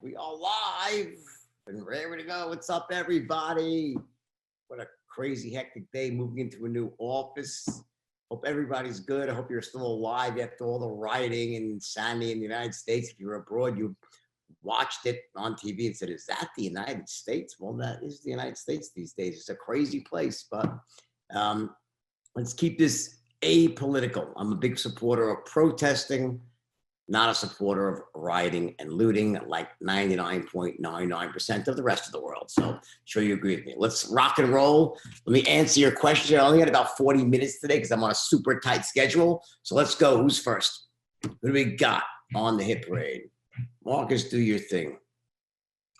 We are live and ready to go. What's up, everybody? What a crazy, hectic day moving into a new office. Hope everybody's good. I hope you're still alive after all the rioting and insanity in the United States. If you're abroad, you watched it on TV and said, is that the United States? Well, that is the United States these days. It's a crazy place, but let's keep this apolitical. I'm a big supporter of protesting, not a supporter of rioting and looting like 99.99% of the rest of the world. So I'm sure you agree with me. Let's rock and roll. Let me answer your question. I only had about 40 minutes today because I'm on a super tight schedule. So let's go. Who's first? Who do we got on the hit parade? Marcus, do your thing.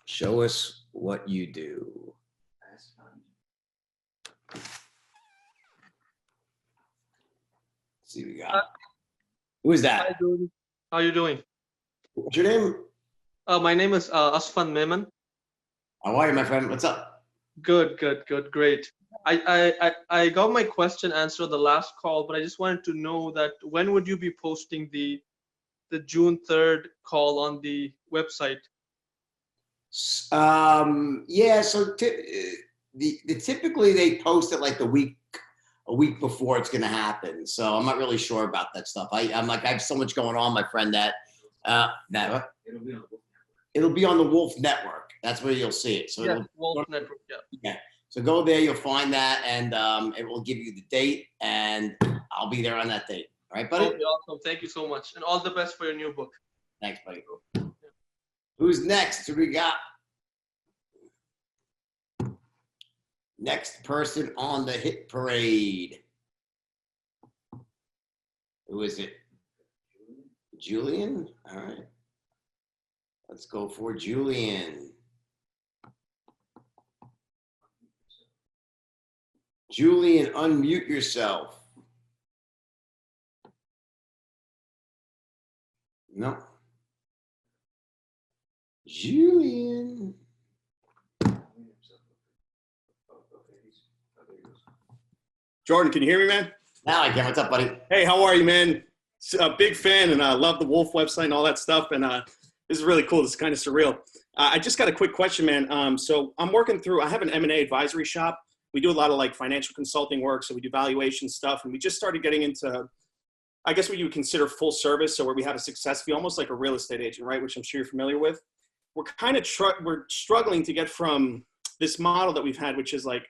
Show us what you do. Let's see what we got. Who is that? Hi, Jordan. How are you doing? What's your name? My name is Asfan Meman. How are you, my friend? What's up? Good, great. I got my question answered on the last call, but I just wanted to know that when would you be posting the June 3rd call on the website? Yeah, so typically they post it like a week before it's going to happen. So I'm not really sure about that stuff. I'm like, I have so much going on, my friend, that it'll be on the Wolf Network. That's where you'll see it. So yeah, Wolf Network, yeah. Yeah. So go there, you'll find that, and it will give you the date, and I'll be there on that date. All right, buddy? Okay, awesome. Thank you so much. And all the best for your new book. Thanks, buddy. Yeah. Who's next? Who we got? Next person on the hit parade. Who is it? Julian? All right. Let's go for Julian. Julian, unmute yourself. No. Julian. Jordan, can you hear me, man? Now I can. What's up, buddy? Hey, how are you, man? A big fan, and I love the Wolf website and all that stuff. And this is really cool. This is kind of surreal. I just got a quick question, man. So I'm working through. I have an M&A advisory shop. We do a lot of like financial consulting work. So we do valuation stuff, and we just started getting into, I guess, what you would consider full service. So where we have a success fee, almost like a real estate agent, right? Which I'm sure you're familiar with. We're kind of we're struggling to get from this model that we've had, which is like,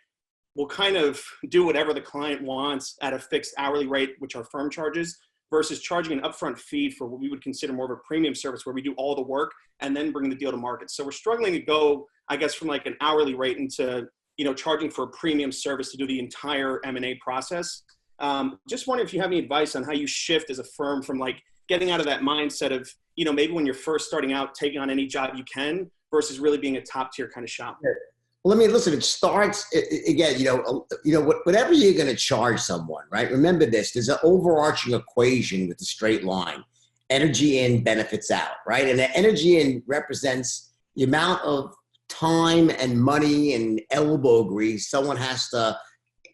we'll kind of do whatever the client wants at a fixed hourly rate, which our firm charges, versus charging an upfront fee for what we would consider more of a premium service where we do all the work and then bring the deal to market. So we're struggling to go, I guess, from like an hourly rate into, charging for a premium service to do the entire M&A process. Just wondering if you have any advice on how you shift as a firm from like getting out of that mindset of, maybe when you're first starting out, taking on any job you can versus really being a top tier kind of shop. Well, listen, it starts, again, whatever you're going to charge someone, right? Remember this, there's an overarching equation with the straight line. Energy in, benefits out, right? And the energy in represents the amount of time and money and elbow grease someone has to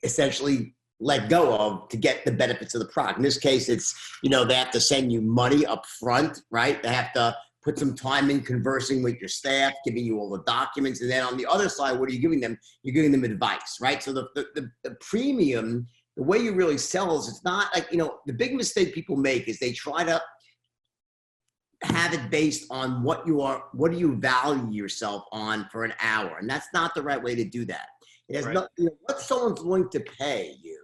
essentially let go of to get the benefits of the product. In this case, it's, they have to send you money up front, right? They have to put some time in conversing with your staff, giving you all the documents. And then on the other side, what are you giving them? You're giving them advice, right? So the premium, the way you really sell is it's not like, the big mistake people make is they try to have it based on what do you value yourself on for an hour? And that's not the right way to do that. It has nothing, what someone's willing to pay you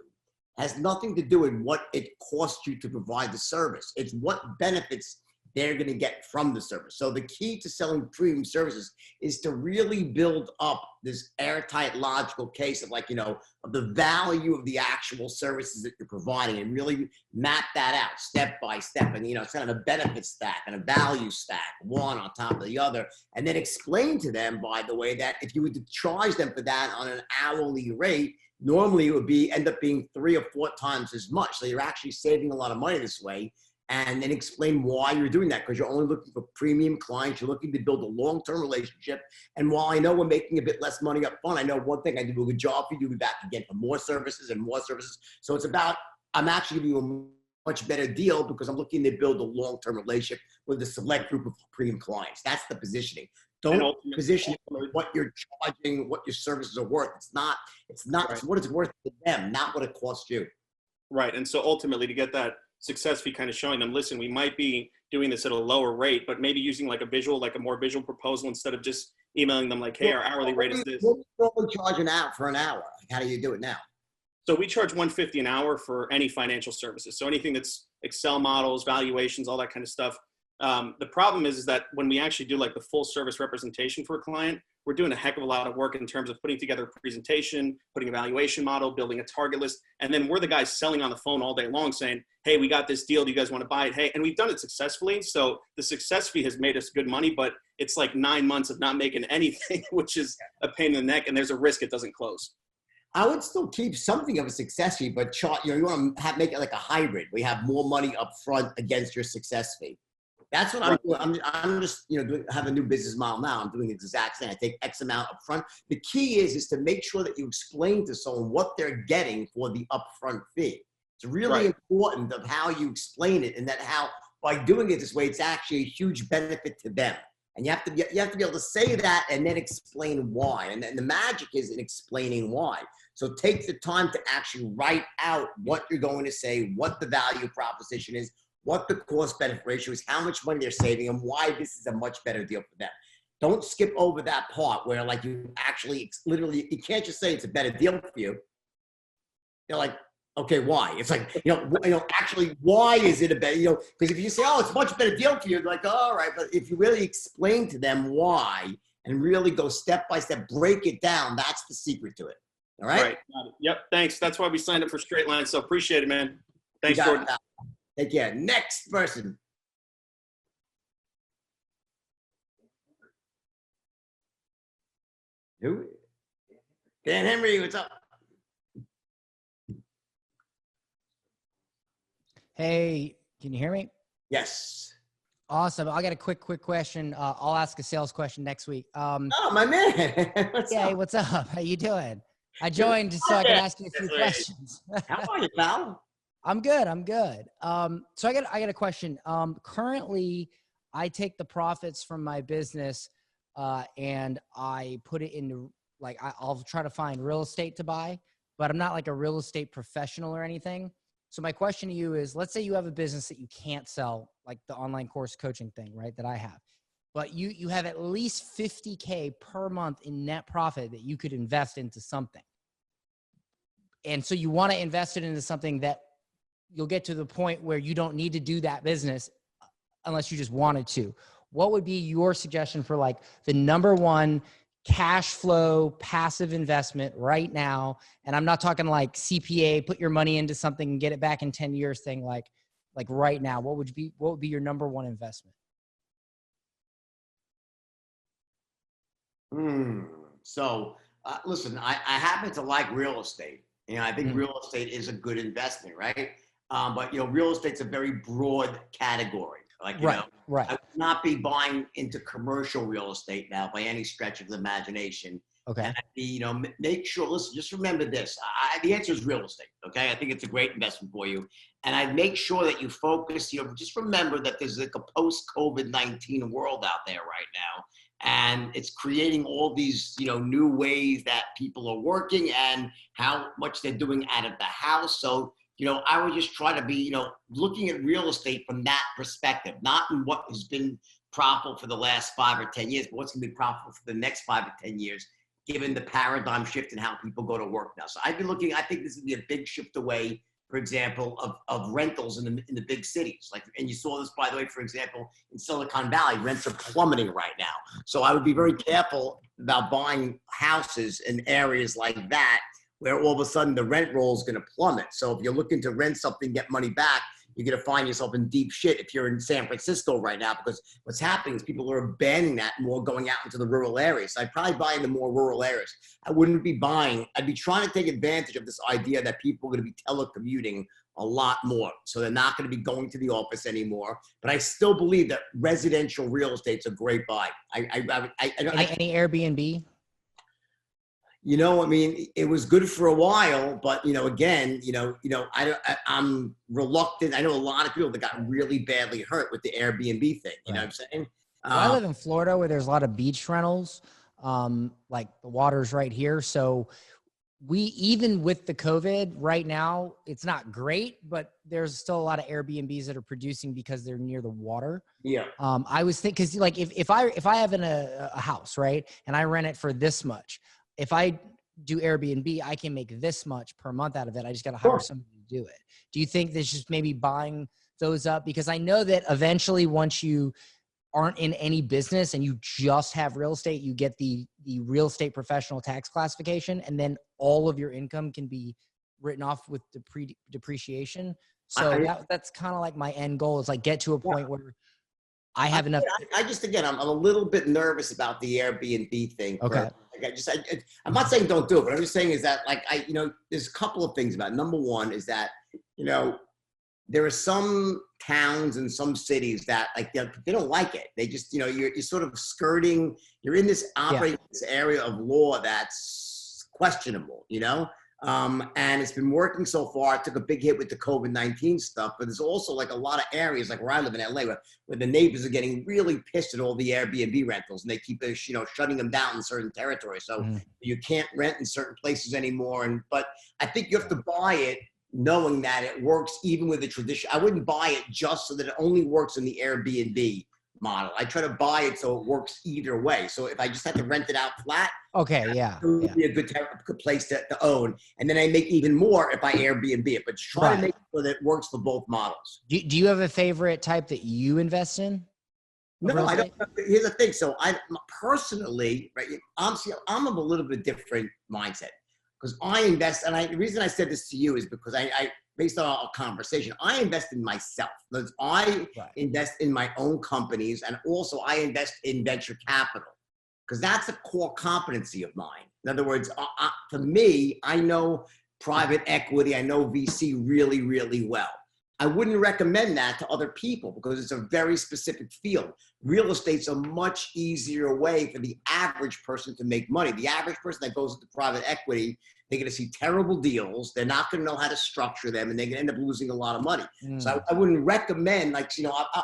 has nothing to do with what it costs you to provide the service. It's what benefits they're going to get from the service. So the key to selling premium services is to really build up this airtight, logical case of of the value of the actual services that you're providing and really map that out step by step. And, it's kind of a benefit stack and a value stack, one on top of the other. And then explain to them, by the way, that if you were to charge them for that on an hourly rate, normally it would end up being 3 or 4 times as much. So you're actually saving a lot of money this way. And then explain why you're doing that, because you're only looking for premium clients. You're looking to build a long-term relationship. And while I know we're making a bit less money up front, I know one thing: I do a good job for you. You'll be back again for more services and more services. So it's about, I'm actually giving you much better deal because I'm looking to build a long-term relationship with a select group of premium clients. That's the positioning. Don't position what you're charging, what your services are worth. It's not, Right. it's what it's worth to them, not what it costs you. Right. And so ultimately to get that success fee, kind of showing them, listen, we might be doing this at a lower rate, but maybe using like a more visual proposal instead of just emailing them like, hey, our hourly rate is this. What do you normally charge an hour for an hour? Like, how do you do it now? So we charge $150 an hour for any financial services. So anything that's Excel models, valuations, all that kind of stuff. The problem is that when we actually do like the full service representation for a client, we're doing a heck of a lot of work in terms of putting together a presentation, putting a valuation model, building a target list. And then we're the guys selling on the phone all day long saying, hey, we got this deal. Do you guys want to buy it? Hey, and we've done it successfully. So the success fee has made us good money, but it's like 9 months of not making anything, which is a pain in the neck. And there's a risk it doesn't close. I would still keep something of a success fee, but you want to make it like a hybrid. We have more money up front against your success fee. That's what I'm doing. I'm just, have a new business model now. I'm doing the exact same. I take X amount up front. The key is to make sure that you explain to someone what they're getting for the upfront fee. It's really important of how you explain it, and that how by doing it this way, it's actually a huge benefit to them. And you have to be able to say that and then explain why. And then the magic is in explaining why. So take the time to actually write out what you're going to say, what the value proposition is, what the cost benefit ratio is, how much money they're saving, and why this is a much better deal for them. Don't skip over that part where like you actually literally, you can't just say it's a better deal for you. They're like, okay, why? It's like, actually, why is it a better, because if you say, oh, it's a much better deal for you, they're like, all right. But if you really explain to them why and really go step by step, break it down, that's the secret to it. All right? Right. Yep. Thanks. That's why we signed up for Straight Line. So appreciate it, man. Thanks, Jordan. Take care. Next person. Who? Dan Henry, what's up? Hey, can you hear me? Yes. Awesome. I got a quick question. I'll ask a sales question next week. Oh, my man. What's up? How you doing? I joined so I can ask you a few questions. How are you, pal? I'm good. So I got a question. Currently, I take the profits from my business and I put it into I'll try to find real estate to buy, but I'm not like a real estate professional or anything. So my question to you is, let's say you have a business that you can't sell, like the online course coaching thing, right, that I have, but you have at least $50K per month in net profit that you could invest into something. And so you want to invest it into something that you'll get to the point where you don't need to do that business unless you just wanted to. What would be your suggestion for like the number one cash flow passive investment right now? And I'm not talking like CPA, put your money into something and get it back in 10 years thing. Like right now, what would be your number one investment? So listen, I happen to like real estate. I think real estate is a good investment, right? But real estate's a very broad category. Like, right. I would not be buying into commercial real estate now by any stretch of the imagination. Okay. And I'd be, make sure, listen, just remember this. The answer is real estate. Okay. I think it's a great investment for you. And I'd make sure that you focus, just remember that there's like a post-COVID-19 world out there right now. And it's creating all these, new ways that people are working and how much they're doing out of the house. So, I would just try to be, looking at real estate from that perspective, not in what has been profitable for the last 5 or 10 years, but what's going to be profitable for the next 5 or 10 years, given the paradigm shift in how people go to work now. So I'd be looking, I think this would be a big shift away, for example, of rentals in the big cities. And you saw this, by the way, for example, in Silicon Valley, rents are plummeting right now. So I would be very careful about buying houses in areas like that, where all of a sudden the rent roll is going to plummet. So if you're looking to rent something, get money back, you're going to find yourself in deep shit if you're in San Francisco right now, because what's happening is people are abandoning that and more going out into the rural areas. So I'd probably buy in the more rural areas. I'd be trying to take advantage of this idea that people are going to be telecommuting a lot more. So they're not going to be going to the office anymore. But I still believe that residential real estate's a great buy. Any Airbnb? You know, I mean, it was good for a while, but again, I'm reluctant. I know a lot of people that got really badly hurt with the Airbnb thing. You know what I'm saying? Well, I live in Florida where there's a lot of beach rentals. Like the water's right here. So even with the COVID right now, it's not great, but there's still a lot of Airbnbs that are producing because they're near the water. Yeah. I was thinking, cause like if I have a house, right, and I rent it for this much, if I do Airbnb, I can make this much per month out of it. I just got to hire somebody to do it. Do you think there's just maybe buying those up? Because I know that eventually once you aren't in any business and you just have real estate, you get the real estate professional tax classification, and then all of your income can be written off with depreciation. So that's kind of like my end goal, is like get to a point where I have enough. I just, again, I'm a little bit nervous about the Airbnb thing. Okay. I'm not saying don't do it, but I'm just saying is that there's a couple of things about it. Number one is that, there are some towns and some cities that they don't like it. They just, you're sort of skirting, you're in this operating this area of law that's questionable, and it's been working so far. It took a big hit with the COVID-19 stuff, but there's also like a lot of areas, like where I live in LA, where the neighbors are getting really pissed at all the Airbnb rentals, and they keep, shutting them down in certain territories. So you can't rent in certain places anymore. But I think you have to buy it knowing that it works even with the tradition. I wouldn't buy it just so that it only works in the Airbnb model. I try to buy it so it works either way. So if I just have to rent it out flat, it would be a good place to own. And then I make even more if I Airbnb it, but try to make sure that it works for both models. Do you have a favorite type that you invest in? No, I don't. Here's the thing. So I personally, right, I'm of a little bit different mindset. Because I invest, and the reason I said this to you is because I based on our conversation, I invest in myself. I invest in my own companies, and also I invest in venture capital, because that's a core competency of mine. In other words, for me, I know private equity, I know VC really, really well. I wouldn't recommend that to other people because it's a very specific field. Real estate's a much easier way for the average person to make money. The average person that goes into private equity, they're going to see terrible deals. They're not going to know how to structure them, and they're going to end up losing a lot of money. So I wouldn't recommend, I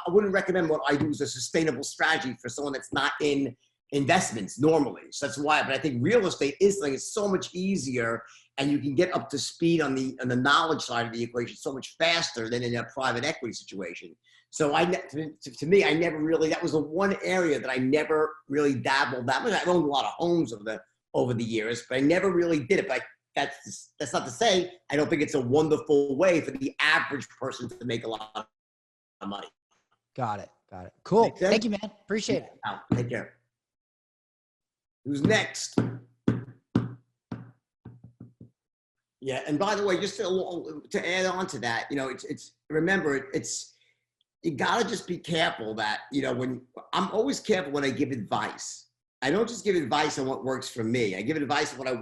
wouldn't recommend what I do as a sustainable strategy for someone that's not in investments normally. So that's why, but I think real estate is so much easier, and you can get up to speed on the knowledge side of the equation so much faster than in a private equity situation. So to me, I never really, that was the one area that I never really dabbled that much. I owned a lot of homes over the years, but I never really did it. But that's not to say I don't think it's a wonderful way for the average person to make a lot of money. Got it. Cool. Thank you, man. Appreciate it. Take care. Who's next? Yeah, and by the way, just to add on to that, remember, you gotta just be careful that, when I'm always careful when I give advice. I don't just give advice on what works for me. I give advice on what I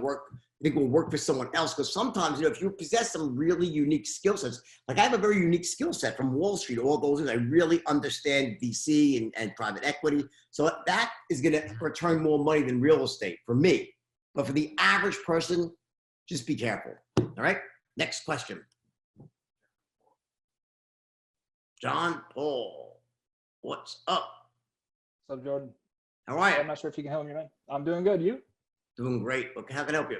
think will work for someone else. Because sometimes, if you possess some really unique skill sets, like I have a very unique skill set from Wall Street, all those things. I really understand VC and private equity. So that is going to return more money than real estate for me. But for the average person, just be careful. All right. Next question. John Paul, what's up? What's up, Jordan? How are you? I'm not sure if you can help me, man. I'm doing good. You? Doing great. How can I help you?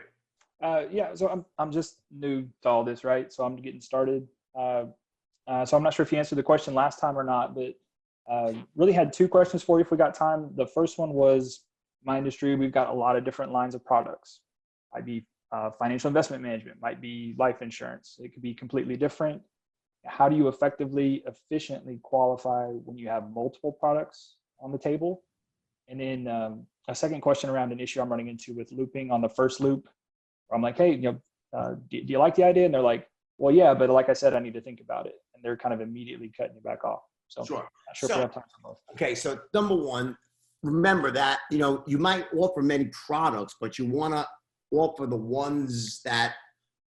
Yeah. So I'm just new to all this, right? So I'm getting started. So I'm not sure if you answered the question last time or not, but really had two questions for you if we got time. The first one was my industry. We've got a lot of different lines of products. Might be financial investment management, might be life insurance. It could be completely different. How do you efficiently qualify when you have multiple products on the table? And then a second question around an issue I'm running into with looping on the first loop. I'm like, hey, do you like the idea? And they're like, well, yeah, but like I said, I need to think about it. And they're kind of immediately cutting you back off. So sure. Not sure if we have time for both. Okay, so number one, remember that, you might offer many products, but you want to offer the ones that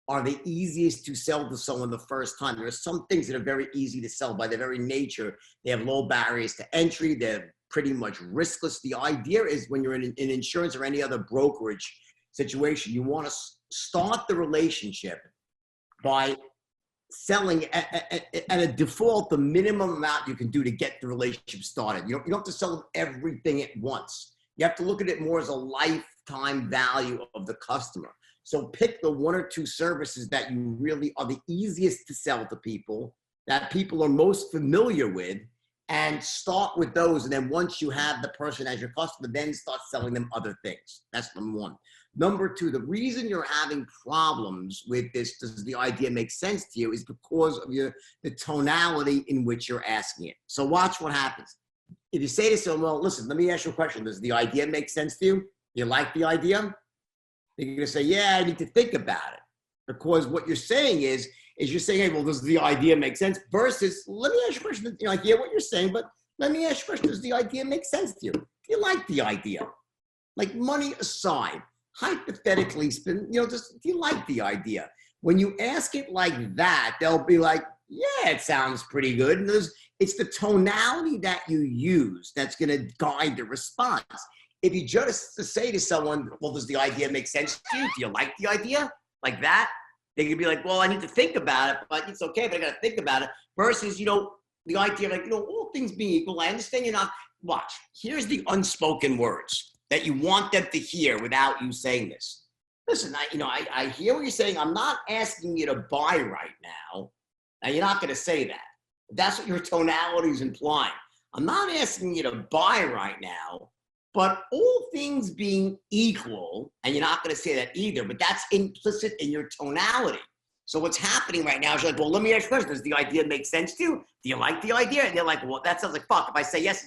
are the easiest to sell to someone the first time. There are some things that are very easy to sell by their very nature. They have low barriers to entry. They're pretty much riskless. The idea is when you're in insurance or any other brokerage, situation. You want to start the relationship by selling at a default, the minimum amount you can do to get the relationship started. You don't have to sell them everything at once. You have to look at it more as a lifetime value of the customer. So pick the 1 or 2 services that you really are the easiest to sell to people, that people are most familiar with, and start with those. And then once you have the person as your customer, then start selling them other things. That's number 1. Number 2, the reason you're having problems with this, does the idea make sense to you, is because of the tonality in which you're asking it. So watch what happens. If you say to someone, well, listen, let me ask you a question. Does the idea make sense to you? Do you like the idea? They're going to say, yeah, I need to think about it. Because what you're saying is you're saying, hey, well, does the idea make sense? Versus, let me ask you a question. You know, I hear what you're saying, but let me ask you a question. Does the idea make sense to you? Do you like the idea? Like, money aside, hypothetically, do you like the idea? When you ask it like that, they'll be like, yeah, it sounds pretty good. And it's the tonality that you use that's going to guide the response. If you just say to someone, well, does the idea make sense to you? Do you like the idea? Like that? They could be like, well, I need to think about it, but it's okay, but I got to think about it. Versus, the idea, like, all things being equal, I understand you're not, watch, here's the unspoken words that you want them to hear without you saying this. Listen, I hear what you're saying. I'm not asking you to buy right now. Now, you're not going to say that. That's what your tonality is implying. I'm not asking you to buy right now, but all things being equal, and you're not going to say that either, but that's implicit in your tonality. So what's happening right now is you're like, well, let me ask you a question. Does the idea make sense to you? Do you like the idea? And they're like, well, that sounds like fuck. If I say yes,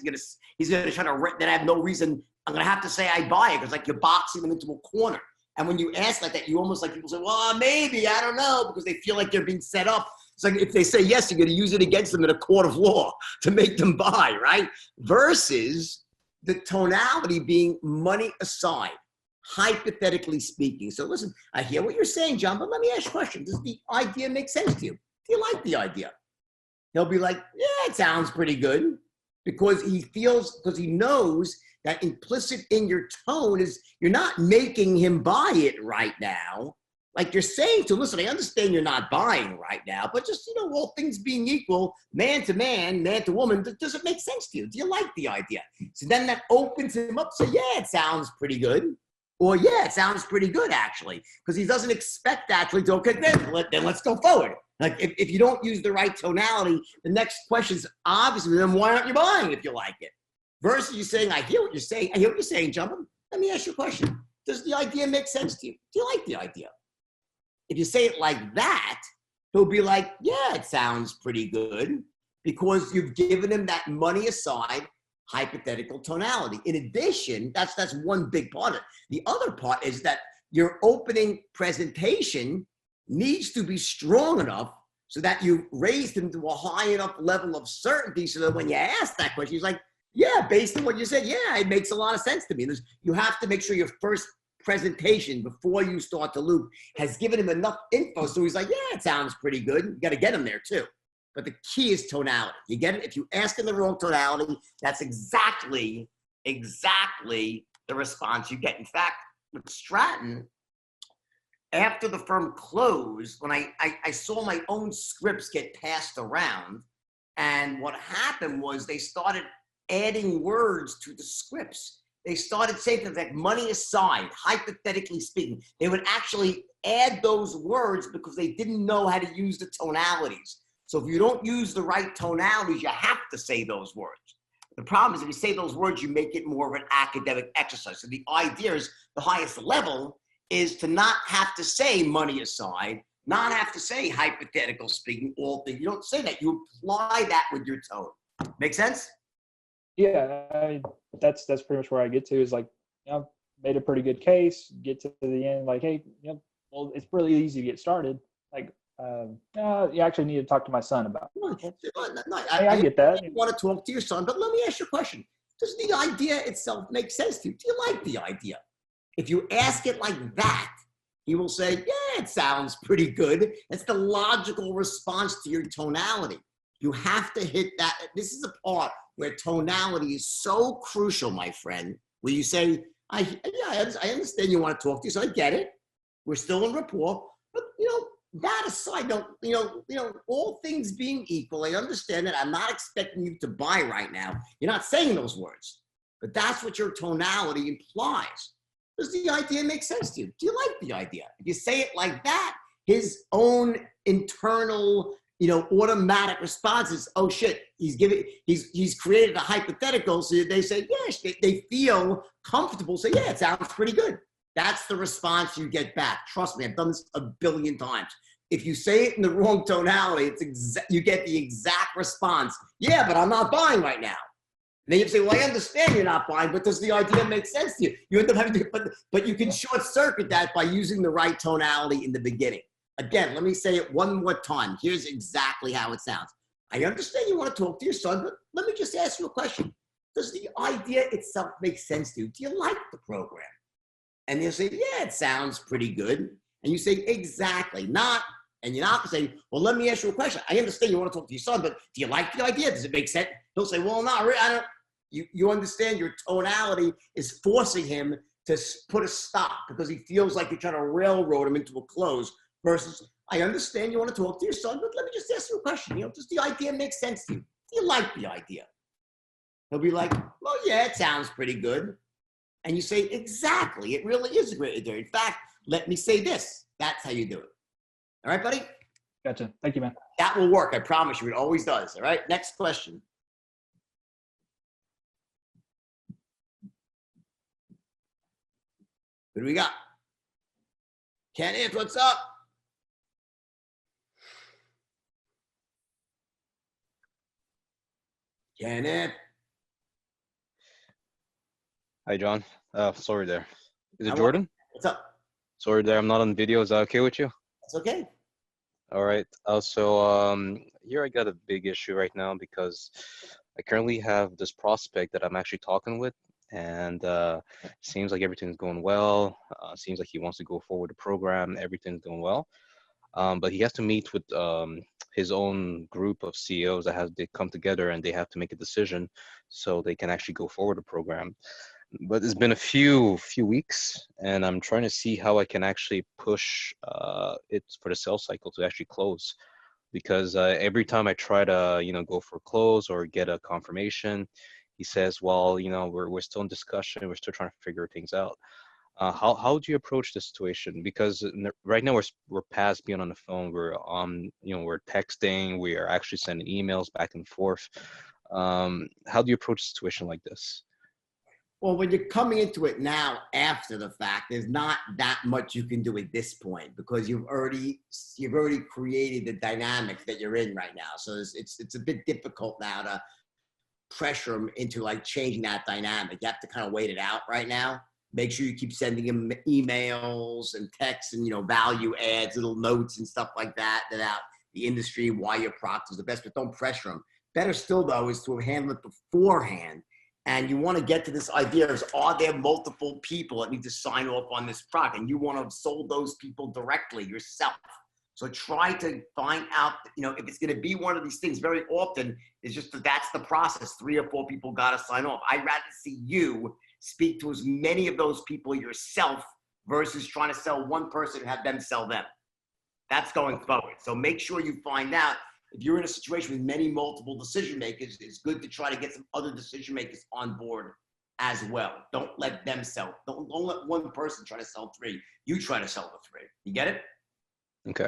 he's gonna try to, then I have no reason. I'm going to have to say I buy it, because like you're boxing them into a corner. And when you ask like that, you almost like people say, well, maybe, I don't know, because they feel like they're being set up. It's like if they say yes, you're going to use it against them in a court of law to make them buy, right? Versus the tonality being money aside, hypothetically speaking. So listen, I hear what you're saying, John, but let me ask you a question. Does the idea make sense to you? Do you like the idea? He'll be like, yeah, it sounds pretty good, because he knows that implicit in your tone is you're not making him buy it right now. Like you're saying to, listen, I understand you're not buying right now, but just, all things being equal, man to man, man to woman, does it make sense to you? Do you like the idea? So then that opens him up. So yeah, it sounds pretty good. Or yeah, it sounds pretty good actually, because he doesn't expect actually to, okay, then let's go forward. Like if you don't use the right tonality, the next question is obviously, then why aren't you buying if you like it? Versus you saying, I hear what you're saying. I hear what you're saying, Jumpman. Let me ask you a question. Does the idea make sense to you? Do you like the idea? If you say it like that, he'll be like, yeah, it sounds pretty good, because you've given him that money aside hypothetical tonality. In addition, that's one big part of it. The other part is that your opening presentation needs to be strong enough so that you raised him to a high enough level of certainty so that when you ask that question, he's like, yeah, based on what you said, yeah, it makes a lot of sense to me. You have to make sure your first presentation before you start to loop has given him enough info so he's like, yeah, it sounds pretty good. You got to get him there too. But the key is tonality. You get it? If you ask in the wrong tonality, that's exactly the response you get. In fact, with Stratton, after the firm closed, when I saw my own scripts get passed around, and what happened was they started adding words to the scripts. They started saying things like money aside, hypothetically speaking. They would actually add those words because they didn't know how to use the tonalities. So if you don't use the right tonalities, you have to say those words. The problem is if you say those words, you make it more of an academic exercise. So the idea is the highest level is to not have to say money aside, not have to say hypothetical speaking, all things. You don't say that. You apply that with your tone. Make sense? Yeah, that's pretty much where I get to is like, made a pretty good case, get to the end, like, hey, well, it's really easy to get started. Like, you actually need to talk to my son about it. I get that. You want to talk to your son, but let me ask you a question. Does the idea itself make sense to you? Do you like the idea? If you ask it like that, he will say, yeah, it sounds pretty good. That's the logical response to your tonality. You have to hit that. This is a part where tonality is so crucial, my friend, where you say, I understand you want to talk to you, so I get it. We're still in rapport, but that aside, all things being equal, I understand that I'm not expecting you to buy right now. You're not saying those words, but that's what your tonality implies. Does the idea make sense to you? Do you like the idea? If you say it like that, his own internal, automatic response is, oh shit, he's created a hypothetical. So they say, yes, they feel comfortable. Say, yeah, it sounds pretty good. That's the response you get back. Trust me, I've done this a billion times. If you say it in the wrong tonality, you get the exact response. Yeah, but I'm not buying right now. And then you say, well, I understand you're not buying, but does the idea make sense to you? You end up having to, but you can short circuit that by using the right tonality in the beginning. Again, let me say it one more time. Here's exactly how it sounds. I understand you want to talk to your son, but let me just ask you a question. Does the idea itself make sense to you? Do you like the program? And they'll say, yeah, it sounds pretty good. And you say, exactly, not, and you're not going to say, well, let me ask you a question. I understand you want to talk to your son, but do you like the idea? Does it make sense? He'll say, well, no, I don't. You understand your tonality is forcing him to put a stop because he feels like you're trying to railroad him into a close versus, I understand you want to talk to your son, but let me just ask you a question. Does the idea make sense to you? Do you like the idea? He'll be like, well, yeah, it sounds pretty good. And you say, exactly, it really is a great idea. In fact, let me say this. That's how you do it. All right, buddy? Gotcha. Thank you, man. That will work. I promise you. It always does. All right, next question. What do we got? Kenneth, what's up? Kenneth. Hi, John. Sorry there. Is it Jordan? What's up? Sorry there. I'm not on video. Is that okay with you? It's okay. All right. Here I got a big issue right now because I currently have this prospect that I'm actually talking with, and seems like everything's going well. Seems like he wants to go forward the program. Everything's going well. But he has to meet with his own group of CEOs they come together and they have to make a decision so they can actually go forward the program. But it's been a few weeks, and I'm trying to see how I can actually push it for the sales cycle to actually close. Because every time I try to, go for a close or get a confirmation, he says, well, we're still in discussion. We're still trying to figure things out. How do you approach this situation? Because right now we're past being on the phone. We're we're texting. We are actually sending emails back and forth. How do you approach a situation like this? Well, when you're coming into it now after the fact, there's not that much you can do at this point because you've already created the dynamic that you're in right now. So it's a bit difficult now to pressure them into like changing that dynamic. You have to kind of wait it out right now. Make sure you keep sending him emails and texts and value adds, little notes and stuff like that about the industry, why your product is the best, but don't pressure them. Better still though is to have handled it beforehand. And you want to get to this idea of, are there multiple people that need to sign off on this product? And you want to have sold those people directly yourself. So try to find out, if it's going to be one of these things. Very often it's just that's the process. 3 or 4 people got to sign off. I'd rather see you speak to as many of those people yourself versus trying to sell one person and have them sell them. That's going forward. So make sure you find out. If you're in a situation with multiple decision makers, it's good to try to get some other decision makers on board as well. Don't let them sell. Don't let one person try to sell 3. You try to sell the 3. You get it? Okay.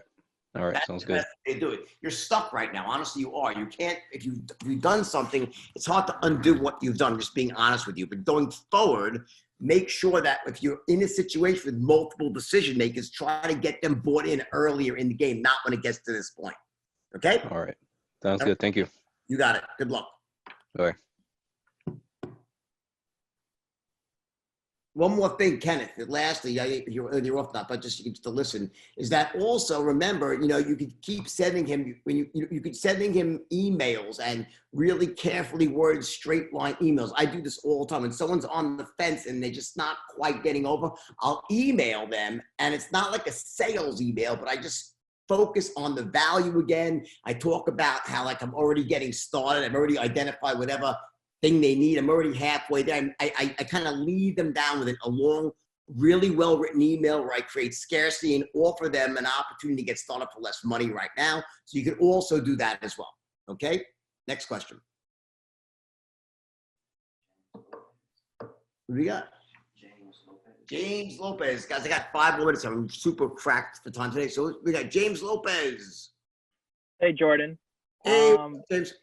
All right. Sounds good. They do it. You're stuck right now. Honestly, you are. You can't. If you've done something, it's hard to undo what you've done. I'm just being honest with you. But going forward, make sure that if you're in a situation with multiple decision makers, try to get them bought in earlier in the game, not when it gets to this point. Okay? All right. Sounds good. Thank you. You got it. Good luck. All right. One more thing, Kenneth, lastly, you're off not, but just to listen, is that also remember, you could keep sending him, you could sending him emails and really carefully worded straight line emails. I do this all the time. When someone's on the fence and they're just not quite getting over, I'll email them, and it's not like a sales email, but I just focus on the value again. I talk about how I'm already getting started. I've already identified whatever thing they need. I'm already halfway there. I kind of lead them down with a long, really well-written email where I create scarcity and offer them an opportunity to get started for less money right now. So you can also do that as well. Okay, next question. What do we got? James Lopez. Guys, I got 5 more minutes. I'm super cracked for time today. So we got James Lopez. Hey, Jordan. Hey, James.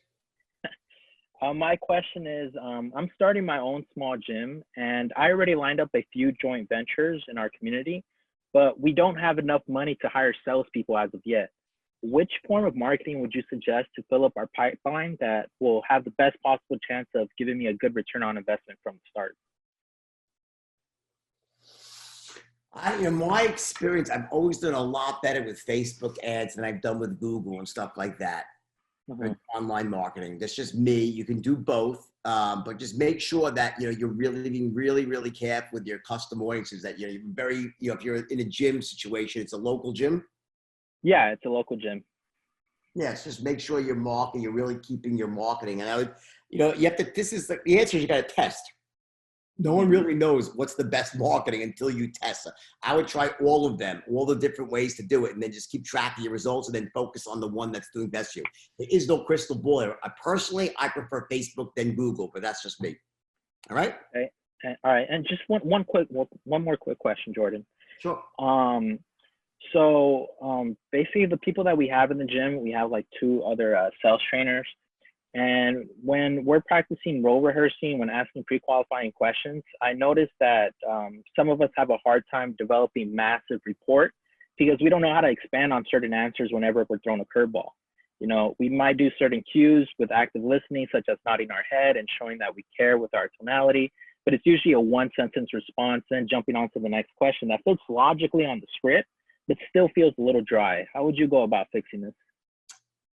My question is, I'm starting my own small gym, and I already lined up a few joint ventures in our community, but we don't have enough money to hire salespeople as of yet. Which form of marketing would you suggest to fill up our pipeline that will have the best possible chance of giving me a good return on investment from the start? In my experience, I've always done a lot better with Facebook ads than I've done with Google and stuff like that. Mm-hmm. Online marketing. That's just me. You can do both, but just make sure that you're really being really careful with your custom audiences. That you're very if you're in a gym situation, it's a local gym. Yeah, it's a local gym. Yes, just make sure you're marketing. You're really keeping your marketing, and I would, you have to. This is the answer. You got to test. No one really knows what's the best marketing until you test. I would try all of them, all the different ways to do it, and then just keep track of your results and then focus on the one that's doing best for you. There is no crystal ball. Personally, I prefer Facebook than Google, but that's just me. All right? Okay. All right. And just one more quick question, Jordan. Sure. Basically the people that we have in the gym, we have like 2 other sales trainers. And when we're practicing role rehearsing, when asking pre-qualifying questions, I noticed that some of us have a hard time developing massive rapport because we don't know how to expand on certain answers whenever we're thrown a curveball. We might do certain cues with active listening, such as nodding our head and showing that we care with our tonality, but it's usually a 1-sentence response and jumping on to the next question that fits logically on the script, but still feels a little dry. How would you go about fixing this?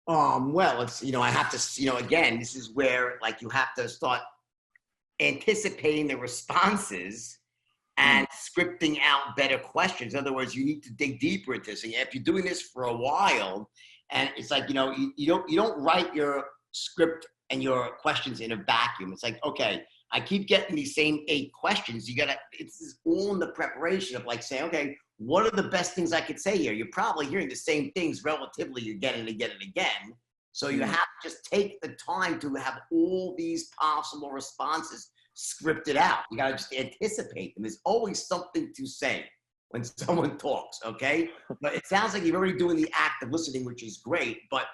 Well, it's, I have to, again, this is where you have to start anticipating the responses and scripting out better questions. In other words, you need to dig deeper into this. And if you're doing this for a while and it's you don't write your script and your questions in a vacuum. It's okay, I keep getting these same 8 questions. It's all in the preparation of saying, okay, what are the best things I could say here? You're probably hearing the same things relatively again and again and again. So you have to just take the time to have all these possible responses scripted out. You got to just anticipate them. There's always something to say when someone talks, okay? But it sounds like you're already doing the act of listening, which is great, but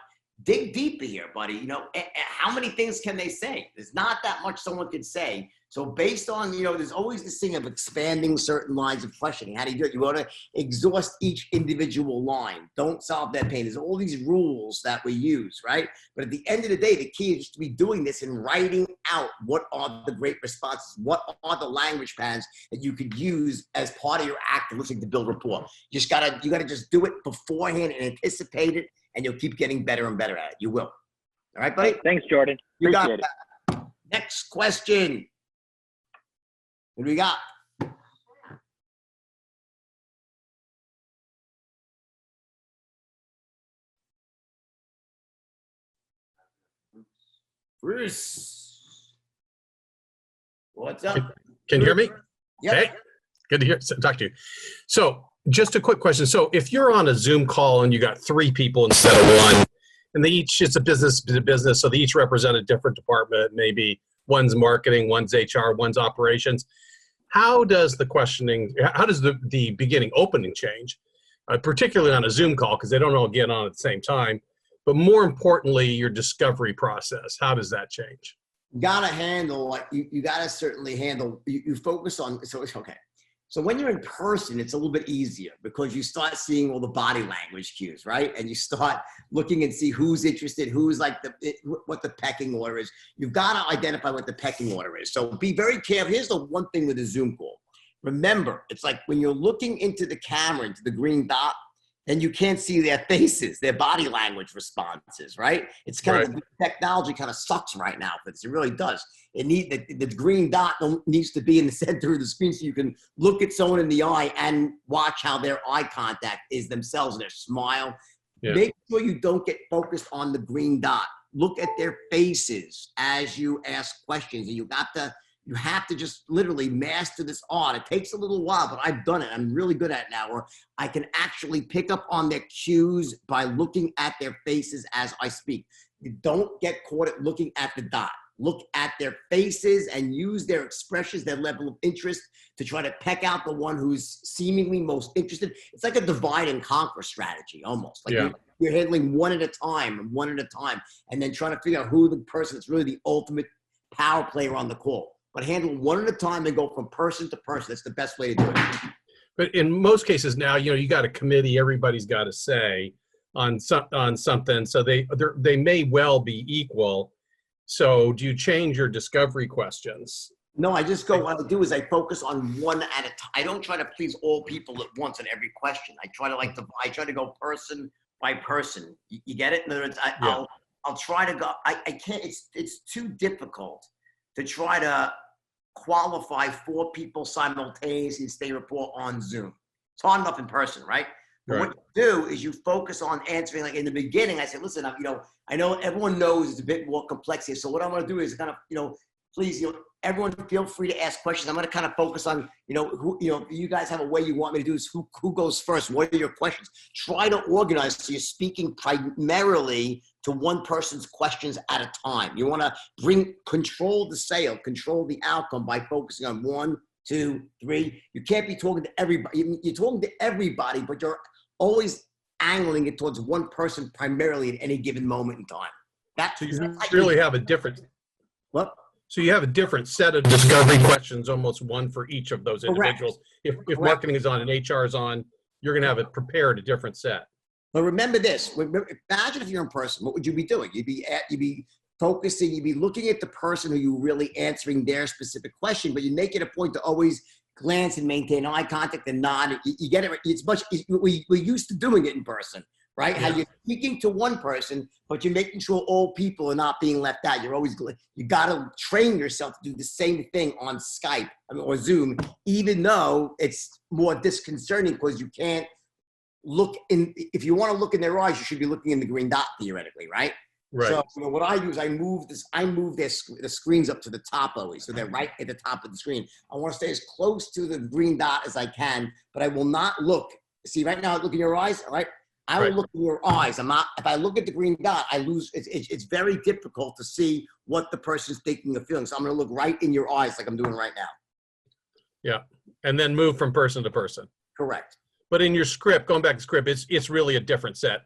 dig deeper here, buddy. How many things can they say? There's not that much someone could say. So based on, there's always this thing of expanding certain lines of questioning. How do you do it? You want to exhaust each individual line. Don't solve that pain. There's all these rules that we use, right? But at the end of the day, the key is just to be doing this and writing out what are the great responses, what are the language patterns that you could use as part of your act of listening to build rapport. You gotta just do it beforehand and anticipate it, and you'll keep getting better and better at it. You will. All right, buddy? Thanks, Jordan. You got Appreciate that. Next question. What do we got? Bruce. What's up? Can you hear me? Yep. Hey, good to talk to you. So just a quick question. So if you're on a Zoom call and you got 3 people instead of 1, and it's a business, so they each represent a different department, maybe one's marketing, one's HR, one's operations. How does the beginning opening change, particularly on a Zoom call, because they don't all get on at the same time, but more importantly, your discovery process, how does that change? You gotta handle, you gotta certainly handle, you focus on, so it's okay. So when you're in person, it's a little bit easier because you start seeing all the body language cues, right? And you start looking and see who's interested, who's what the pecking order is. You've got to identify what the pecking order is. So be very careful. Here's the one thing with a Zoom call. Remember, it's like when you're looking into the camera, into the green dot, and you can't see their faces, their body language responses, right? It's kind of, the technology kind of sucks right now for this. It really does. The green dot needs to be in the center of the screen so you can look at someone in the eye and watch how their eye contact is themselves, their smile. Yeah. Make sure you don't get focused on the green dot. look at their faces as you ask questions, and you have to just literally master this art. It takes a little while, but I've done it. I'm really good at it now, where I can actually pick up on their cues by looking at their faces as I speak. You don't get caught at looking at the dot. Look at their faces and use their expressions, their level of interest, to try to peck out the one who's seemingly most interested. It's like a divide and conquer strategy, almost. Like you're handling one at a time, and then trying to figure out who the person that's really the ultimate power player on the call. But handle one at a time and go from person to person. That's the best way to do it. But in most cases now, you got a committee. Everybody's got to say on something, so they may well be equal. So do you change your discovery questions? No, I just go, what I do is I focus on one at a time. I don't try to please all people at once on every question. I try to go person by person. You get it? In other words, I'll try to go, I can't, it's too difficult to try to qualify 4 people simultaneously and stay rapport on Zoom. It's hard enough in person, right? But what you do is you focus on answering. Like in the beginning, I said, listen, I know everyone knows it's a bit more complex here. So what I'm going to do is kind of, please, everyone feel free to ask questions. I'm going to kind of focus on, who, if you guys have a way you want me to do this, who goes first? What are your questions? Try to organize so you're speaking primarily to one person's questions at a time. You want to control the sale, control the outcome by focusing on 1, 2, 3. You can't be talking to everybody. You're talking to everybody, but you're always angling it towards one person primarily at any given moment in time. So you really have a different. What? So you have a different set of discovery questions, almost one for each of those individuals. Correct. If marketing is on and HR is on, you're going to have it prepared a different set. But remember this, imagine if you're in person, what would you be doing? You'd be focusing, you'd be looking at the person who you're really answering their specific question, but you make it a point to always glance and maintain eye contact and nod. You get it. We're used to doing it in person, right? Yeah. How you're speaking to one person, but you're making sure all people are not being left out. You got to train yourself to do the same thing on Skype or Zoom, even though it's more disconcerting because you can't look in. If you want to look in their eyes, you should be looking in the green dot theoretically, right? Right. So what I do is I move the screens up to the top always, so they're right at the top of the screen. I want to stay as close to the green dot as I can, but I will not look. See, right now I look in your eyes, all right? I will look in your eyes. I'm not. If I look at the green dot, I lose. It's very difficult to see what the person's thinking or feeling. So I'm going to look right in your eyes, like I'm doing right now. Yeah, and then move from person to person. Correct. But in your script, going back to script, it's really a different set.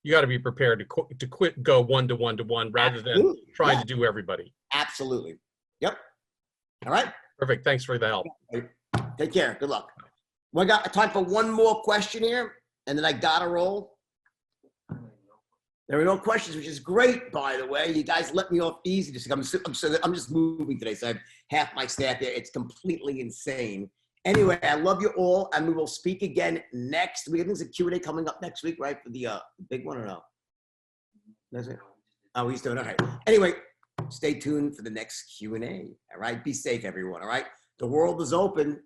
You got to be prepared to go one to one rather than trying to do everybody. Absolutely. Yep. All right. Perfect. Thanks for the help. Take care. Good luck. We got time for one more question here, and then I got to roll. There are no questions, which is great, by the way. You guys let me off easy. I'm just moving today, so I have half my staff here. It's completely insane. Anyway, I love you all, and we will speak again next week. I think there's a Q&A coming up next week, right, for the big one or no? That's it. Oh, he's doing it. Okay. Anyway, stay tuned for the next Q&A. All right. Be safe, everyone. All right. The world is open.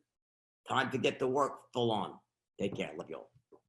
Time to get to work full on. Take care. Love you all.